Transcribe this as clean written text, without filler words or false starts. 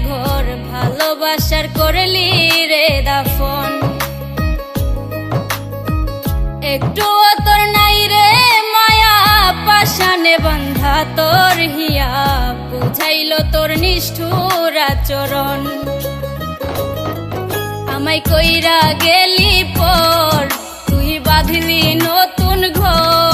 ঘর, ভালোবাসার করলি রে দাফন। একটুও তোর নাই রে মায়া, পাশানে বান্ধা তোর হিয়া, বুঝাইলো তোর নিষ্ঠুর আচরণ। আমায় কইরা গেলি পর, তুই বাঁধলি নতুন ঘর।